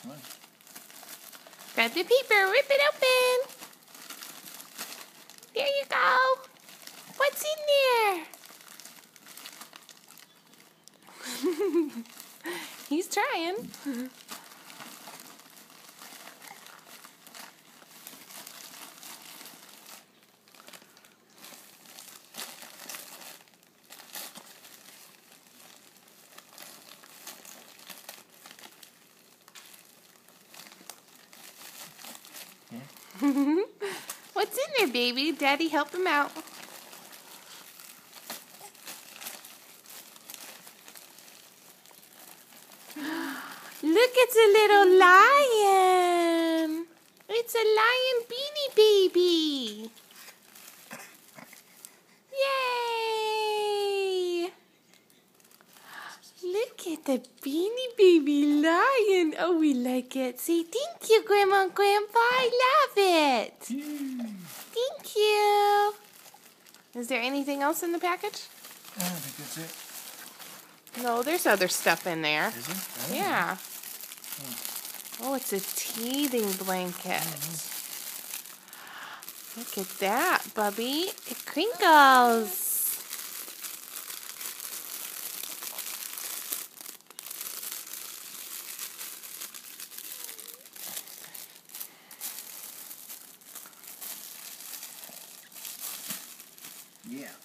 Come on. Grab the paper, rip it open. There you go. What's in there? He's trying. What's in there, baby? Daddy, help him out. Look, it's a little lion. It's a lion Beanie Baby. Yay! Look at the Beanie Baby lion. Oh, we like it. Say thank you, Grandma and Grandpa. I love it. Thank you. Is there anything else in the package? I think that's it. No, there's other stuff in there. Is it? Yeah. Oh, it's a teething blanket. Look at that, Bubby. It crinkles. Yeah.